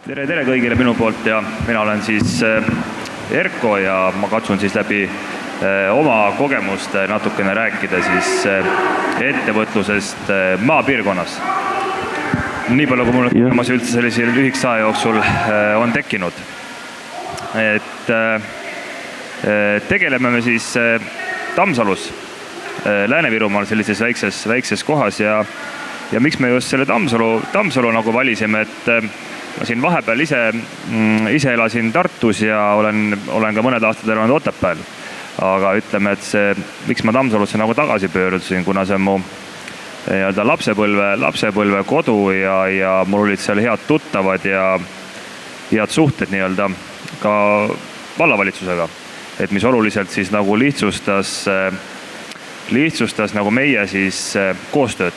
Tere kõigile minu poolt ja mina olen siis Erko ja ma katsun siis läbi oma kogemust natukene rääkida siis ettevõtlusest maapiirkonnas. Nii palju, kui mul kogemus üldse sellise lühikese aja jooksul on tekkinud. Et tegeleme me siis Tammsalus, Lääne-Virumaal sellises väikses kohas ja miks me just selle Tammsalu nagu valisime, et ma siin vahepeal ise elasin Tartus ja olen ka mõned aastad elanud Otepääl. Aga ütleme, et miks ma Tammsalusse nagu tagasi pöördusin, kuna see on mu lapsepõlve kodu ja mul olid seal head tuttavad ja head suhted ka vallavalitsusega. Et mis oluliselt siis nagu lihtsustas nagu meie siis koostööd.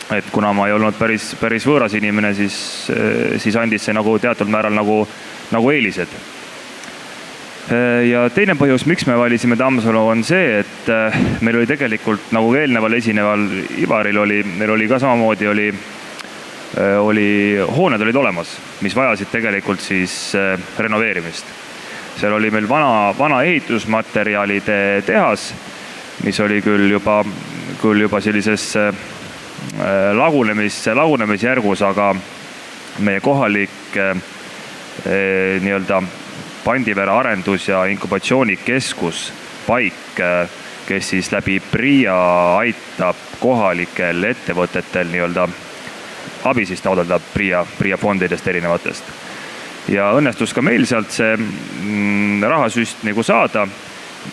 Et kuna ma ei olnud päris võõras inimene, siis andis see nagu teatud määral nagu eelised. Ja teine põhjus, miks me valisime Tammsalu, on see, et meil oli tegelikult nagu eelneval esineval Ivaril meil oli ka samamoodi hooned olid olemas, mis vajasid tegelikult siis renoveerimist. Seal oli meil vana ehitusmaterjalide tehas, mis oli küll juba sellises lagunemisjärgus, aga meie kohalik Pandivere arendus- ja inkubatioonikeskus paik, kes siis läbi PRIA aitab kohalikel ettevõtetel abi siis taotleda PRIA fondidest erinevatest. Ja õnnestus ka meil sealt see rahasüst nagu saada,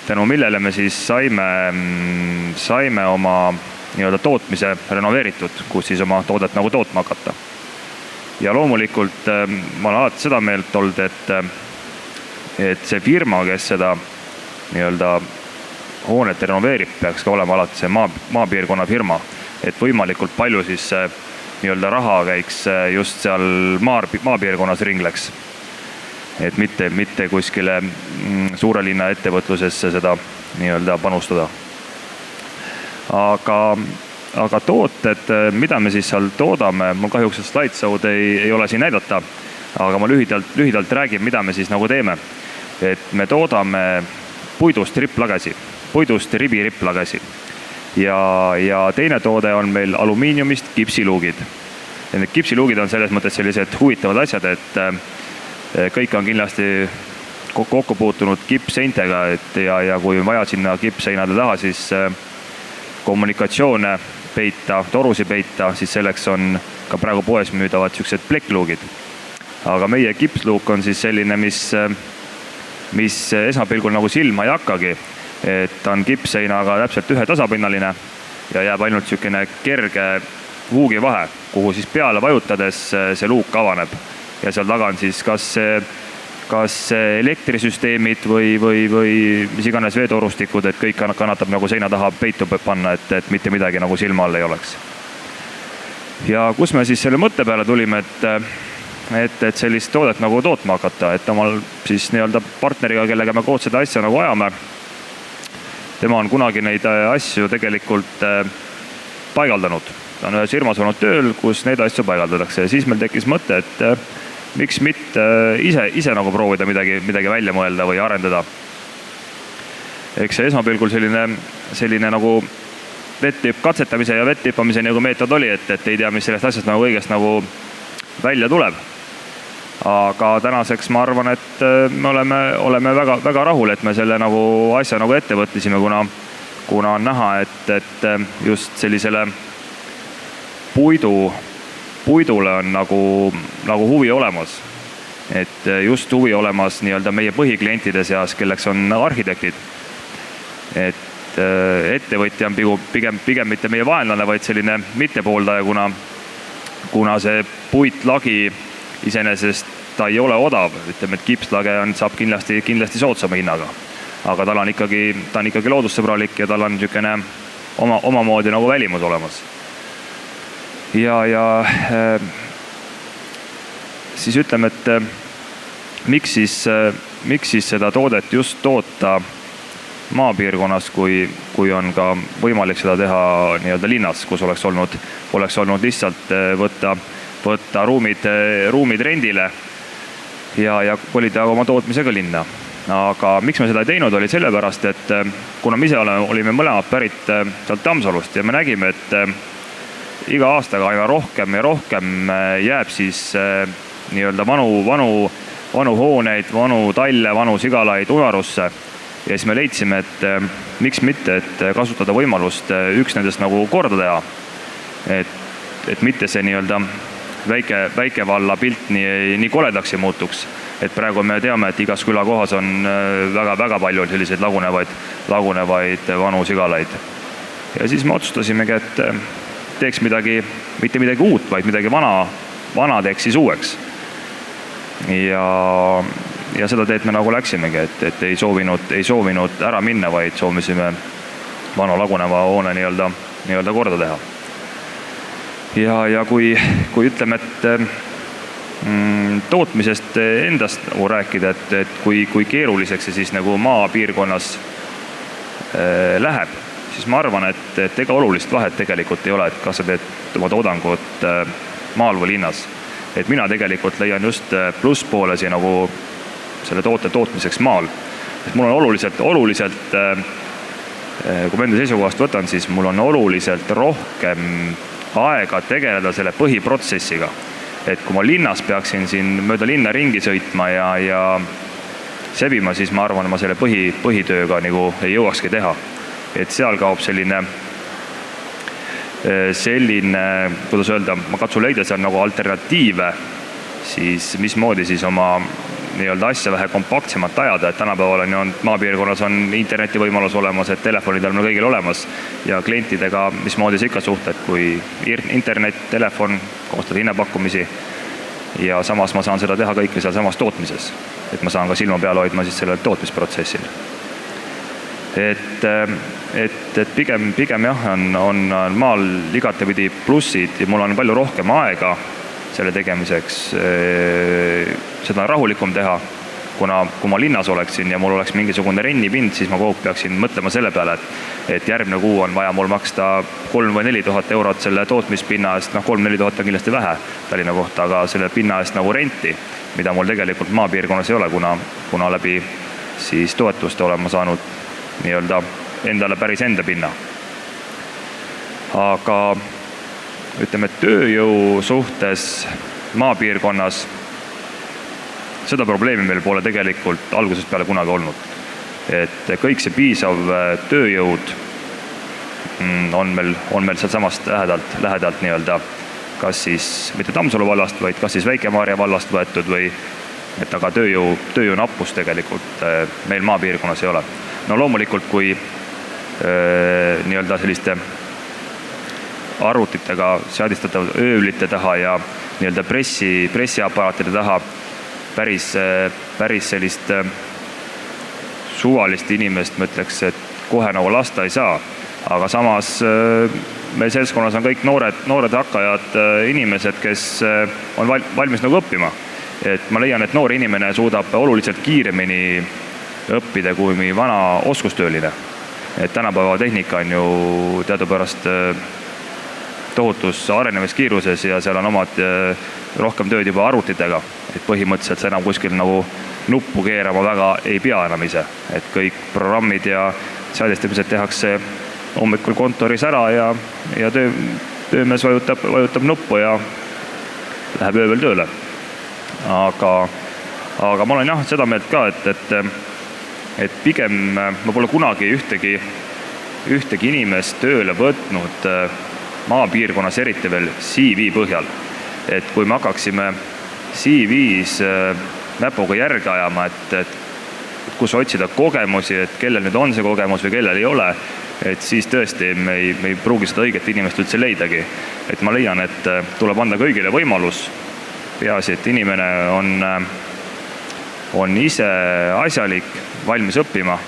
tänu millele me siis saime oma tootmise renoveeritud, kus siis oma toodet nagu tootma hakata. Ja loomulikult ma olen alati seda meelt olnud, et see firma, kes seda hoonet renoveerib, peaks ka olema alati see maapiirkonna firma, et võimalikult palju siis raha käiks just seal maapiirkonnas ringleks. Et mitte kuskile suure linna ettevõtlusesse seda panustada. Aga tooted, mida me siis seal toodame, mul kahjuks slideshow'd ei ole siin näidata, aga ma lühidalt räägin, mida me siis nagu teeme. Et me toodame puidust ribiripplagasi ja teine toode on meil alumiiniumist kipsiluugid. Ja need kipsiluugid on selles mõttes sellised huvitavad asjad, et kõik on kindlasti kokku puutunud kipseintega ja kui on vaja sinna kipseinade taha, siis kommunikatsioone peita, torusi peita, siis selleks on ka praegu poes müüdavad sellised plekkluugid. Aga meie kipsluuk on siis selline, mis esmapilgul nagu silma ei hakkagi, et ta on kipseinaga täpselt ühe tasapinnaline ja jääb ainult selline kerge huugivahe, kuhu siis peale vajutades see luuk avaneb. Ja seal taga on siis kas elektrisüsteemid või mis iganes veetorustikud, et kõik kannatab nagu seina taha peitu panna, et mitte midagi nagu silma all ei oleks. Ja kus me siis selle mõtte peale tulime, et sellist toodet nagu tootma hakata, et omal siis partneriga, kellega me koos seda asja nagu ajame, tema on kunagi neid asju tegelikult paigaldanud. Ta on ühes firmas olnud tööl, kus neid asju paigaldatakse ja siis meil tekkis mõte, et miks mitte ise nagu proovida midagi välja mõelda või arendada. Eks see esmapilgul selline nagu katsetamise ja vettippamise nagu meetod oli, et ei tea, mis sellest asjast nagu õigest nagu välja tuleb. Aga tänaseks ma arvan, et me oleme väga rahul, et me selle nagu asja nagu ette võttisime, kuna on näha, et just sellisele puidule on nagu huvi olemas. Et just huvi olemas meie põhiklientide seas, kelleks on arhitektid. Et ettevõtja on pigem mitte meie vaenlane, vaid selline mittepooldaja, kuna see puitlagi iseenesest ta ei ole odav. Ütleme, et kipslage saab kindlasti soodsama hinnaga. Aga ta on ikkagi loodussõbralik ja tal on niisugune omamoodi nagu välimus olemas. Ja siis ütleme, et miks siis seda toodet just toota maapiirkonnas, kui on ka võimalik seda teha linnas, kus oleks olnud lihtsalt võtta võtta ruumid rendile ja kolida oma tootmisega linna. Aga miks me seda ei teinud, oli sellepärast, et kuna me ise olime mõlemad pärit sealt Tammsalust ja me nägime, et iga aastaga aina rohkem ja rohkem jääb siis nii-öelda vanu hooneid, vanu talle, vanu sigalaid unarusse. Ja siis me leidsime, et miks mitte, et kasutada võimalust üks nendest nagu korda teha. Et mitte see nii-öelda väikevalla pilt nii koledaks ei muutuks. Et praegu me teame, et igas külakohas on väga palju selliseid lagunevaid vanu sigalaid. Ja siis me otsustasimegi, et teeks mitte midagi uut, vaid midagi vana teeks siis uueks. Ja seda teed me nagu läksimegi, et ei soovinud ära minna, vaid soovisime vana laguneva hoone nii-öelda korda teha. Ja kui ütleme, et tootmisest endast nagu rääkida, et kui keeruliseks see siis nagu maapiirkonnas läheb, siis ma arvan, et ega olulist vahet tegelikult ei ole, et kas sa teed oma toodangut maal või linnas. Et mina tegelikult leian just plusspoole siin nagu selle toote tootmiseks maal. Et mul on oluliselt, kui ma enda seisukohast võtan, siis mul on oluliselt rohkem aega tegeleda selle põhiprotsessiga. Et kui ma linnas peaksin siin mööda linna ringi sõitma ja sebima, siis ma arvan, ma selle põhitööga nagu ei jõuakski teha. Et seal kaob selline, kuidas öelda, ma katsun leida seal nagu alternatiive, siis mismoodi siis oma nii-öelda asja vähe kompaktsemalt ajada, et tänapäeval on maapiirkonnas on interneti võimalus olemas, et telefonid on meil kõigil olemas ja klientidega mismoodi sa ikka suhted, kui internet, telefon, koostad hinnapakkumisi ja samas ma saan seda teha kõike seal samas tootmises, et ma saan ka silma peal hoidma siis sellel tootmisprotsessil. Et pigem jah, on maal igatepidi plussid ja mul on palju rohkem aega selle tegemiseks, seda rahulikum teha, kuna kui ma linnas oleksin ja mul oleks mingisugune rennipind, siis ma kogu peaksin mõtlema selle peale, et järgmine kuu on vaja mul maksta 3 või 4 000 eurot selle tootmispinna eest, 3-4 000 on kindlasti vähe Tallinna kohta, aga selle pinna eest nagu renti, mida mul tegelikult maapiirkonnas ei ole, kuna läbi siis toetuste olema saanud nii-öelda endale päris enda pinna. Aga ütleme, et tööjõu suhtes maapiirkonnas seda probleemi meil pole tegelikult algusest peale kunagi olnud. Et kõik see piisav tööjõud on meil seal samast lähedalt nii-öelda, kas siis mitte Tammsalu vallast, vaid kas siis Väike-Maarja vallast võetud või et aga tööjõu nappus tegelikult meil maapiirkonnas ei ole. No loomulikult, kui nii-öelda selliste arvutitega seadistatav ööülite taha ja nii-öelda pressiaparaatide taha päris sellist suvalist inimest, ma ütleks, et kohe nagu lasta ei saa. Aga samas meil seltskonnas on kõik noored hakkajad inimesed, kes on valmis nagu õppima. Et ma leian, et noor inimene suudab oluliselt kiiremini õppida kui vana oskustööline. Et tänapäeva tehnika on ju teadupärast tohutus arenemiskiiruses ja seal on omad rohkem tööd juba arvutitega, et põhimõtteliselt see enam kuskil nagu nuppu keerama väga ei pea enam ise, et kõik programmid ja seadistamised tehakse hommikul kontoris ära ja töömees vajutab nuppu ja läheb öövel tööle. Aga ma olen jah seda meelt ka, et pigem ma pole kunagi ühtegi inimest tööle võtnud maapiirkonnas eriti veel CV põhjal. Et kui me hakkaksime CV-s näpuga järge ajama, et kus otsida kogemusi, et kellel nüüd on see kogemus või kellel ei ole, et siis tõesti me ei pruugi seda õiget inimest üldse leidagi. Et ma leian, et tuleb anda kõigile võimalus. Peaasi, et inimene on ise asjalik, valmis õppima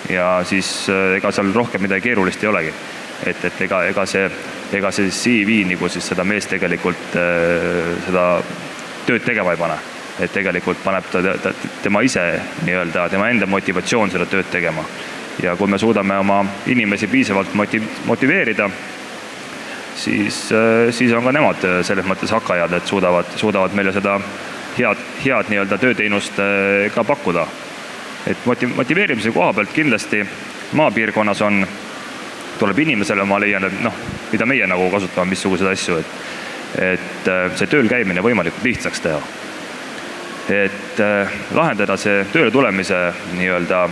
ja siis ega seal rohkem midagi keerulist ei olegi. Et ega see CV nagu siis seda mees tegelikult seda tööd tegema ei pane. Et tegelikult paneb tema ise nii-öelda, tema enda motivatsioon seda tööd tegema. Ja kui me suudame oma inimesi piisavalt motiveerida siis on ka nemad selles mõttes hakkajad, et suudavad meile seda head nii-öelda tööteenust ka pakkuda. Et motiveerimise koha pealt kindlasti maapiirkonnas tuleb inimesele, ma leian, et mida meie nagu kasutame, missuguseid asju, et see tööl käimine võimalikult lihtsaks teha. Et lahendada see tööle tulemise nii-öelda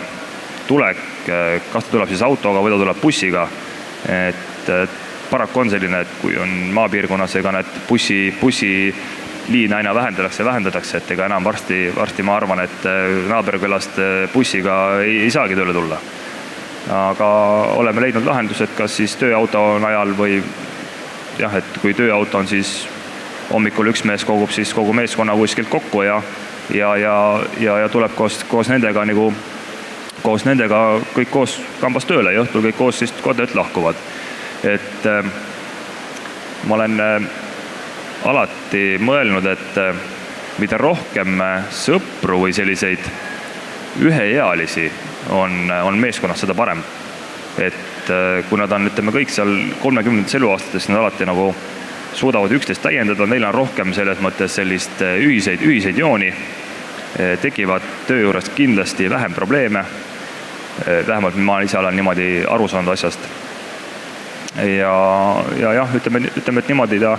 tulek, kas ta tuleb siis autoga või ta tuleb bussiga, et paraku on selline, et kui on maapiirkonnas, ega need bussiliine aina vähendatakse, et ega enam varsti ma arvan, et naaberkülast bussiga ei saagi tööle tulla. Aga oleme leidnud lahendused, kas siis tööauto on ajal või jah, et kui tööauto on, siis hommikul üks mees kogub siis kogu meeskonna kuskilt kokku ja tuleb koos nendega kõik koos kambas tööle ja õhtul kõik koos siis kodelt lahkuvad. Et ma olen alati mõelnud, et mida rohkem sõpru või selliseid üheealisi on meeskonnas, seda parem. Et kui nad on, ütleme, kõik seal 30 eluaastates, nad alati nagu suudavad üksteist täiendada, neil on rohkem selles mõttes sellist ühiseid jooni, tekivad töö juures kindlasti vähem probleeme, vähemalt ma ise olen niimoodi aru saanud asjast. Ja ütleme, et niimoodi ta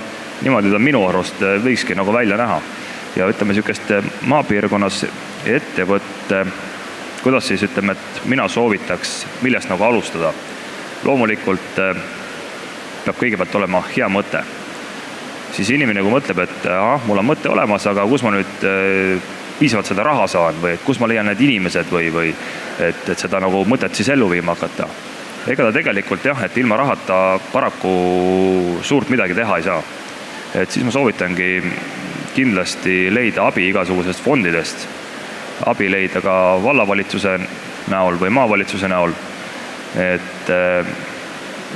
minu arust võikski nagu välja näha. Ja ütleme, sükest maapiirkonnas ettevõtte, kuidas siis ütleme, et mina soovitaks, millest nagu alustada. Loomulikult peab kõigepealt olema hea mõte. Siis inimene, kui mõtleb, et mul on mõte olemas, aga kus ma nüüd piisavalt seda raha saan või kus ma leian need inimesed või et seda nagu mõtet siis ellu viima hakata. Ega ta tegelikult et ilma rahata paraku suurt midagi teha ei saa. Et siis ma soovitangi kindlasti leida abi igasugusest fondidest, abi leida ka vallavalitsuse näol või maavalitsuse näol.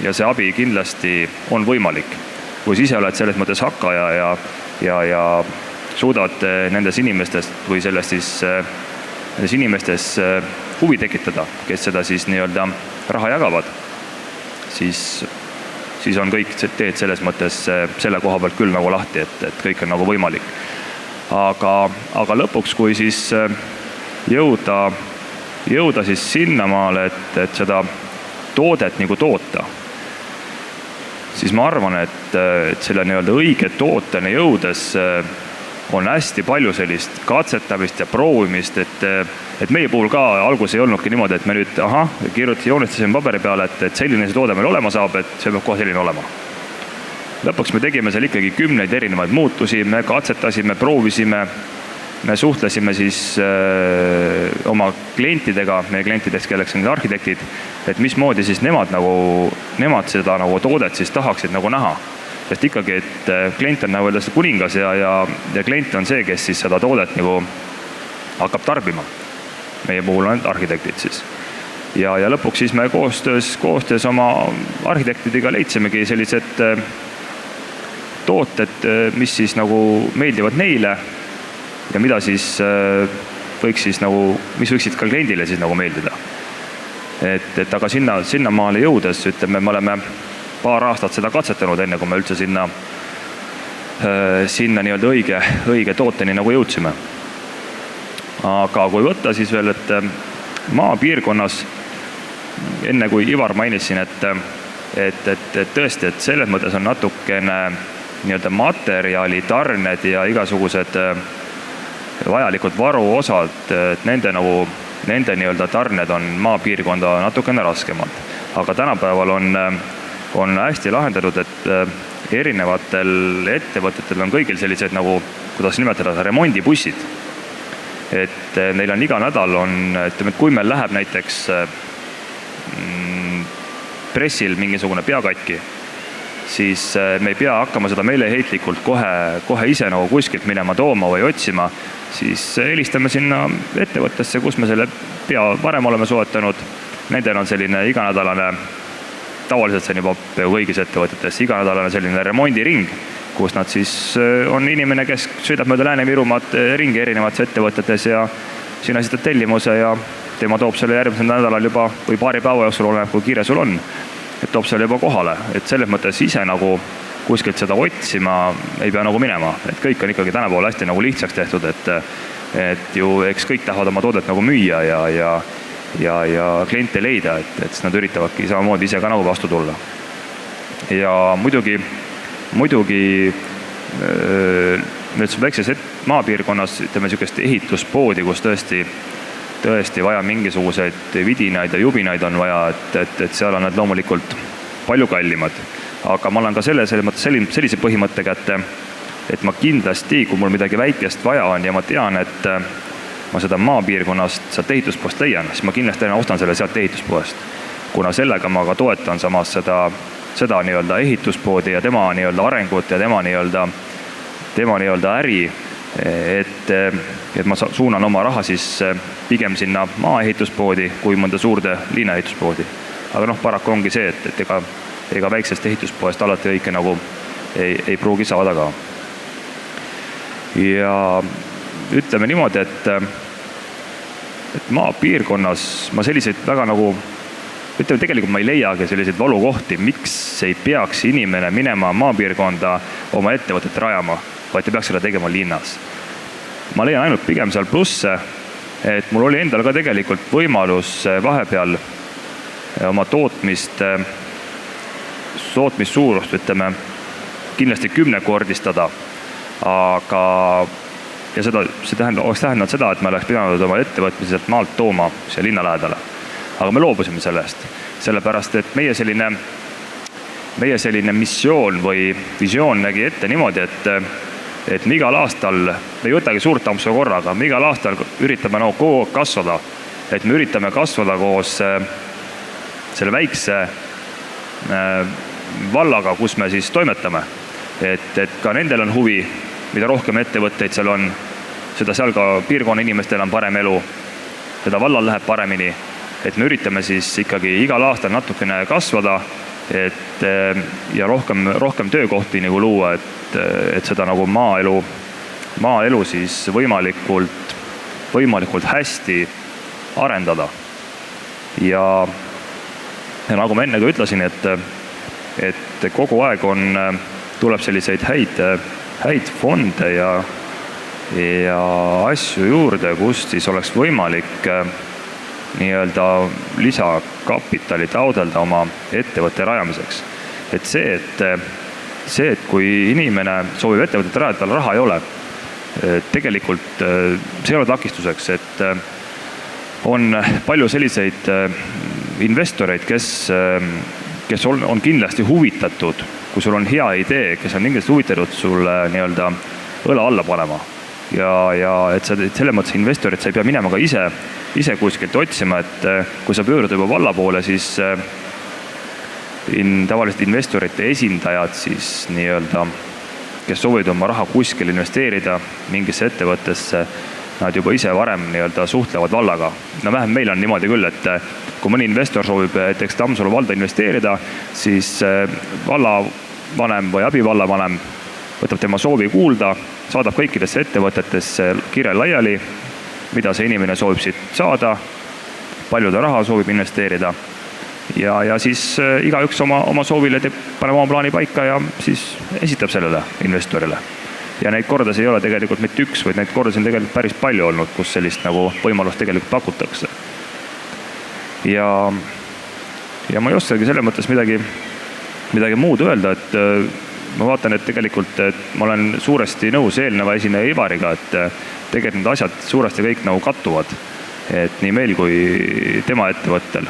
Ja see abi kindlasti on võimalik. Kui ise oled selles mõttes hakkaja ja suudad nendes inimestest või selles siis nendes inimestes huvi tekitada, kes seda siis nii-öelda raha jagavad, siis on kõik teed selles mõttes selle koha pealt küll nagu lahti, et kõik on nagu võimalik. Aga lõpuks, kui siis jõuda siis sinnamaale, et seda toodet nagu toota, siis ma arvan, et selle nii-öelda õige tooteni jõudes on hästi palju sellist katsetamist ja proovimist, et meie puhul ka algus ei olnudki niimoodi, et me nüüd joonistasime paberi peale, et selline see toode meil olema saab, et see peab kohe selline olema. Lõpuks me tegime seal ikkagi 10 erinevaid muutusi, me katsetasime, proovisime, me suhtlesime siis oma klientidega, meie klientideks, kelleks on need arhitektid, et mismoodi siis nemad seda nagu toodet siis tahaksid nagu näha. Sest ikkagi, et klient on nagu öelda seda kuningas ja klient on see, kes siis seda toodet nagu hakkab tarbima. Meie puhul on arhitektid siis. Ja lõpuks siis me koostöös oma arhitektidega leidsimegi sellised tooted, mis siis nagu meeldivad neile ja mida siis mis võiksid ka kliendile siis nagu meeldida. Et aga sinna maale jõudes, ütleme, me oleme paar aastat seda katsetanud, enne kui me üldse sinna nii-öelda õige tooteni nagu jõudsime. Aga kui võtta siis veel, et maapiirkonnas, enne kui Ivar mainisin, et tõesti, et selles mõttes on natukene nii-öelda materjali, tarned ja igasugused vajalikud varuosad, et nende nii-öelda tarned on maapiirkonda natukene raskemad. Aga tänapäeval on hästi lahendatud, et erinevatel ettevõtetel on kõigil sellised nagu, kuidas nimetada, remondibussid. Et neil on iga nädal ütleme, et kui meil läheb näiteks pressil mingisugune peakatki, siis me ei pea hakkama seda meeleheitlikult kohe ise nagu kuskilt minema tooma või otsima, siis helistame sinna ettevõttesse, kus me selle pea varem oleme soetanud. Nendel on selline iganädalane, tavaliselt see on juba kõigis ettevõtetes, iganädalane selline remondiring, kus nad siis on inimene, kes sõidab mööda Lääne-Virumaad ringi erinevates ettevõtetes ja sina esitad tellimuse ja tema toob selle järgmisel nädalal juba või paari päeva jooksul oleneb, kui kiire sul on. Et toob seal juba kohale, et selles mõttes ise nagu kuskilt seda otsima ei pea nagu minema, et kõik on ikkagi tänapäeval hästi nagu lihtsaks tehtud, et ju eks kõik tahavad oma toodet nagu müüa ja kliente leida, et siis nad üritavadki samamoodi ise ka nagu vastu tulla. Ja muidugi nüüd väikses maapiirkonnas, ütleme niisugust ehituspoodi, kus tõesti vaja mingisuguseid vidinaid ja jubinaid on vaja, et seal on nad loomulikult palju kallimad. Aga ma olen ka sellise põhimõttega, et ma kindlasti, kui mul midagi väikest vaja on ja ma tean, et ma seda maapiirkonnast sealt ehituspoest leian, siis ma kindlasti ostan selle sealt ehituspoest. Kuna sellega ma ka toetan samas seda nii-öelda ehituspoodi ja tema nii-öelda arengut ja tema nii-öelda äri, et ma suunan oma raha siis pigem sinna maaehituspoodi kui mõnda suurde linnaehituspoodi. Aga paraku ongi see, et ega väiksest ehituspoest alati õike nagu ei pruugi saada ka. Ja ütleme niimoodi, et maapiirkonnas ma selliseid väga nagu, ütleme tegelikult ma ei leiagi selliseid valukohti, miks ei peaks inimene minema maapiirkonda oma ettevõtet rajama, vaid ta peaks seda tegema linnas. Ma leian ainult pigem seal plusse, et mul oli endal ka tegelikult võimalus vahepeal oma tootmissuurust, ütleme, kindlasti 10-kordistada, aga see oleks tähendanud seda, et me oleks pidanud oma ettevõtmiselt maalt tooma siia linna lähedale. Aga me loobusime sellest, sellepärast, et meie selline missioon või visioon nägi ette niimoodi, et me igal aastal, me ei võtagi suurt ampsu korraga, me igal aastal üritame nagu kogu kasvada, et me üritame kasvada koos selle väikse vallaga, kus me siis toimetame. Et ka nendel on huvi, mida rohkem ettevõtteid seal on, seda seal ka piirkonna inimestel on parem elu, seda vallal läheb paremini, et me üritame siis ikkagi igal aastal natukene kasvada, ja rohkem töökohti nagu luua, et seda nagu maaelu siis võimalikult hästi arendada. Ja nagu ma enne ka ütlesin, et kogu aeg tuleb selliseid häid fonde ja asju juurde, kust siis oleks võimalik nii-öelda lisakapitali taodelda oma ettevõtte rajamiseks. Et see, et kui inimene soovib ettevõtet rajada, tal raha ei ole, tegelikult see ei ole takistuseks, et on palju selliseid investoreid, kes on kindlasti huvitatud, kui sul on hea idee, kes on kindlasti huvitatud sulle nii-öelda õla alla panema. Ja et selle mõttes investorid sa ei pea minema ka ise kuskilt otsima, et kui sa pöörud juba valla poole, siis tavaliselt investorite esindajad siis nii-öelda, kes soovivad oma raha kuskil investeerida mingisse ettevõttesse, nad juba ise varem nii-öelda suhtlevad vallaga. No vähem meil on niimoodi küll, et kui mõni investor soovib näiteks Tammsalu valda investeerida, siis vallavanem või abivallavanem võtab tema soovi kuulda, saadab kõikidesse ettevõtetesse kirja laiali, mida see inimene soovib siit saada, palju ta raha soovib investeerida ja siis igaüks oma soovile paneb oma plaani paika ja siis esitab sellele investorile. Ja neid kordasid ei ole tegelikult mitte üks, vaid neid kordasid on tegelikult päris palju olnud, kus sellist nagu võimalust tegelikult pakutakse. Ja ma ei oskagi selle mõttes midagi muud öelda, et ma vaatan, et tegelikult ma olen suuresti nõus eelneva esineja Ivariga, et tegelikult need asjad suuresti kõik nagu kattuvad, et nii meil kui tema ettevõttel.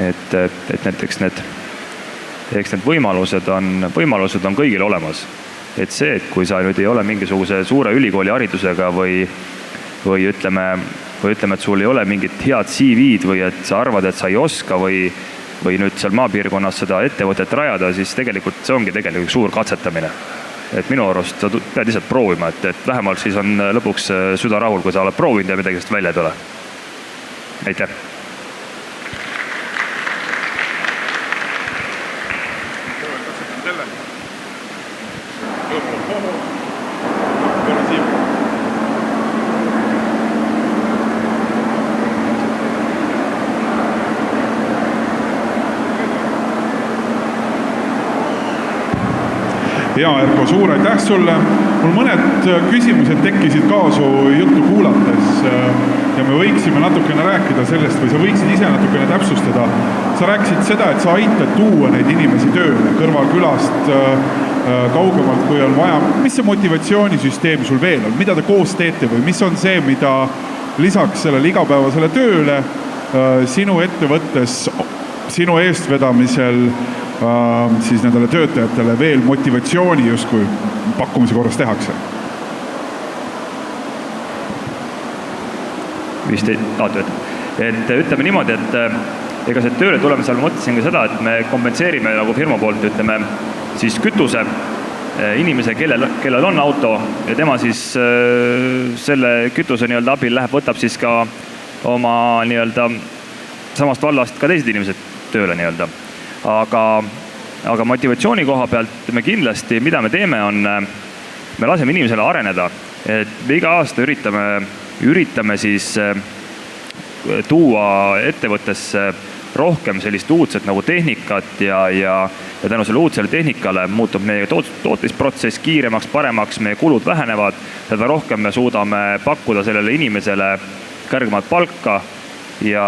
Et näiteks need võimalused on kõigil olemas. Et see, et kui sa nüüd ei ole mingisuguse suure ülikooli haridusega või ütleme, et sul ei ole mingit head CV-d või et sa arvad, et sa ei oska või nüüd seal maapiirkonnas seda ettevõtet rajada, siis tegelikult see ongi tegelikult suur katsetamine. Et minu arust sa pead lihtsalt proovima, et vähemalt siis on lõpuks süda rahul, kui sa oled proovinud ja midagi välja ei tule. Aitäh! Ja Erko, suur aitäh sulle. Mul mõned küsimused tekkisid kaasu juttu kuulates ja me võiksime natukene rääkida sellest või sa võiksid ise natukene täpsustada. Sa rääkisid seda, et sa aitad tuua neid inimesi tööle kõrvalkülast kaugemalt, kui on vaja. Mis see motivatsioonisüsteem sul veel on? Mida te koos teete või mis on see, mida lisaks sellele igapäevasele tööle sinu ettevõttes, sinu eestvedamisel siis nendele töötajatele veel motivatsiooni justkui pakkumise korras tehakse? Vist ei taatu, et ütleme niimoodi, et ega see tööle tulemisel mõtlesin ka seda, et me kompenseerime nagu firma poolt, ütleme, siis kütuse inimese, kellel on auto ja tema siis selle kütuse nii-öelda abil läheb, võtab siis ka oma nii-öelda samast vallast ka teised inimesed tööle nii-öelda. Aga motivatsiooni koha pealt me kindlasti, mida me teeme, on, me laseme inimesele areneda, et me iga aasta üritame siis tuua ettevõttesse rohkem sellist uudset nagu tehnikat ja tänu selle uudsele tehnikale muutub meie tootmisprotsess kiiremaks, paremaks, meie kulud vähenevad, seda rohkem me suudame pakkuda sellele inimesele kõrgemat palka ja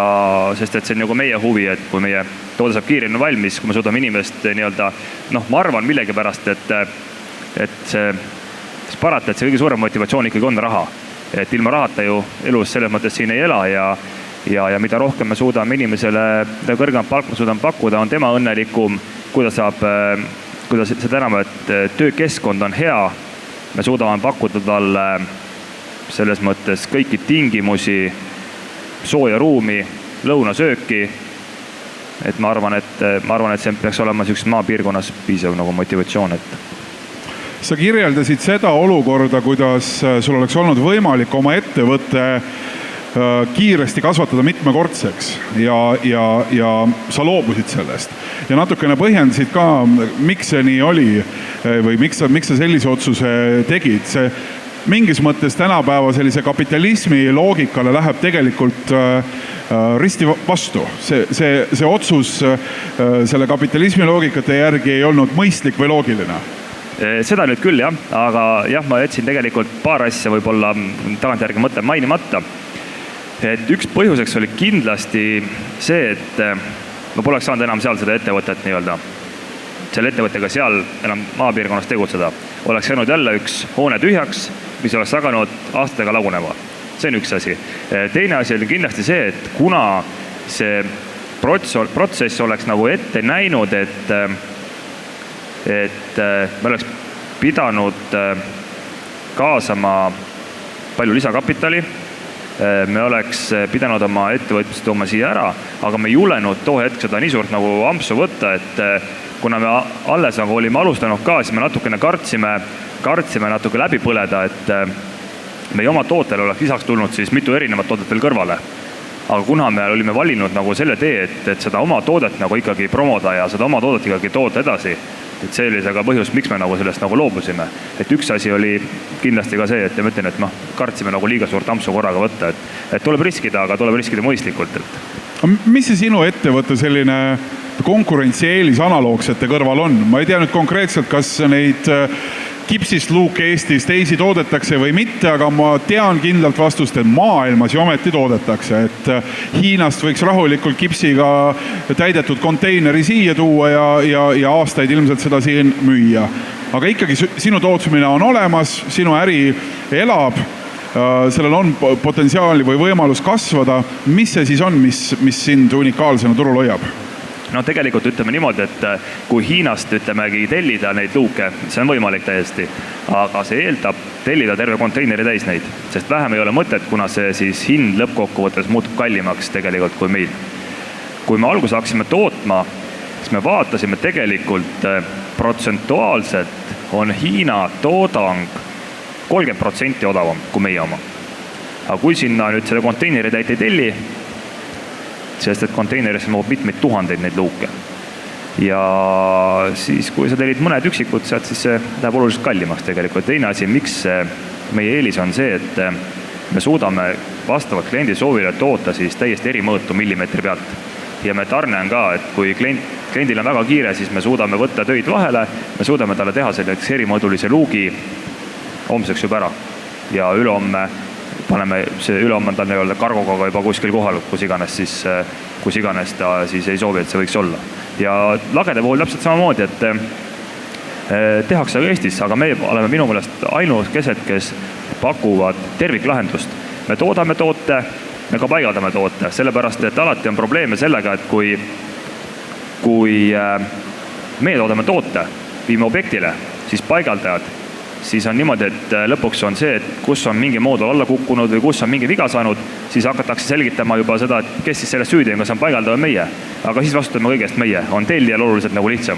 sest et see on nagu meie huvi, et kui meie toode saab kiiremini valmis, kui me suudame inimest nii-öelda, ma arvan millegipärast, et see parata, et see kõige suurem motivatsioon ikkagi on raha. Et ilma rahata ju elus selles mõttes siin ei ela ja mida rohkem me suudame inimesele, mida kõrgemat palka suudame pakkuda, on tema õnnelikum, kuidas seda enam, et töökeskkond on hea, me suudame pakkuda talle selles mõttes kõiki tingimusi, sooja ruumi, lõunasööki, et ma arvan, et see peaks olema sellises maapiirkonnas piisav nagu motivatsioon, et sa kirjeldasid seda olukorda, kuidas sul oleks olnud võimalik oma ettevõtte kiiresti kasvatada mitmekordseks ja sa loobusid sellest. Ja natukene põhjendasid ka, miks see nii oli või miks sa sellise otsuse tegid. See mingis mõttes tänapäeva sellise kapitalismi loogikale läheb tegelikult risti vastu. See otsus selle kapitalismi loogikate järgi ei olnud mõistlik või loogiline. Seda nüüd küll jah, aga jah, ma jätsin tegelikult paar asja võib-olla tagantjärgi mõtte mainimata. Et üks põhjuseks oli kindlasti see, et ma poleks saanud enam seal seda ettevõtet nii-öelda, selle ettevõttega seal enam maapiirkonnas tegutseda. Oleks jäänud jälle üks hoone tühjaks, mis oleks taganud aastatega lagunema. See on üks asi. Teine asi oli kindlasti see, et kuna see protsess oleks nagu ette näinud, et me oleks pidanud kaasama palju lisakapitali, me oleks pidanud oma ettevõtmist tooma siia ära, aga me ei julenud too hetk seda nii suurt nagu ampsu võtta, et kuna me alles nagu olime alustanud ka, siis me natukene kartsime natuke läbi põleda, et meie oma tootele oleks lisaks tulnud siis mitu erinevat toodet veel kõrvale. Aga kuna me olime valinud nagu selle tee, et seda oma toodet nagu ikkagi promoda ja seda oma toodet ikkagi toota edasi, et see oli see ka põhjus, miks me nagu sellest nagu loobusime. Et üks asi oli kindlasti ka see, et ma ütlen, et kartsime nagu liiga suurt ampsu korraga võtta, et tuleb riskida, aga tuleb riskida mõistlikult. Mis see sinu ettevõtte selline konkurentsieelis analoogsete kõrval on? Ma ei tea nüüd konkreetselt, kas neid kipsist luuke Eestis teisi toodetakse või mitte, aga ma tean kindlalt vastust, et maailmas ju ometi toodetakse, et Hiinast võiks rahulikult kipsiga täidetud konteineri siia tuua ja aastaid ilmselt seda siin müüa. Aga ikkagi sinu tootmine on olemas, sinu äri elab, sellel on potentsiaali või võimalus kasvada. Mis see siis on, mis sind unikaalsena turul hoiab? No tegelikult ütleme niimoodi, et kui Hiinast ütlemegi tellida neid luuke, see on võimalik täiesti, aga see eeldab tellida terve konteineri täis neid, sest vähem ei ole mõtet, kuna see siis hind lõppkokkuvõttes muutub kallimaks tegelikult kui meil. Kui me alguses hakkasime tootma, siis me vaatasime tegelikult protsentuaalselt on Hiina toodang 30% odavam kui meie oma. Aga kui sinna nüüd selle konteineri täit ei telli, sest et konteinerisse mahub mitmeid tuhandeid neid luuke. Ja siis, kui sa tellid mõned üksikud sealt, siis see läheb oluliselt kallimaks tegelikult. Teine asi, miks meie eelis on see, et me suudame vastavalt kliendi soovile toota siis täiesti eri mõõtu millimeetri pealt. ja me tarne on ka, et kui kliendil on väga kiire, siis me suudame võtta töid vahele, me suudame talle teha selleks erimodulise luugi homseks juba ära ja ülehomme on tal nii-öelda kargoga juba kuskil kohal, kus iganes ta siis ei soovi, et see võiks olla. Ja lagede puhul täpselt samamoodi, et tehakse Eestis, aga me oleme minu meelest ainukesed, kes pakuvad terviklahendust. Me toodame toote, me ka paigaldame toote, sellepärast, et alati on probleeme sellega, et kui me toodame toote, viime objektile, siis paigaldajad, siis on niimoodi, et lõpuks on see, et kus on mingi moodul alla kukkunud või kus on mingi viga saanud, siis hakatakse selgitama juba seda, et kes siis sellest süüdi on, kas on paigaldaja või meie. Aga siis vastutame kõigest meie, on tellijal oluliselt nagu lihtsam.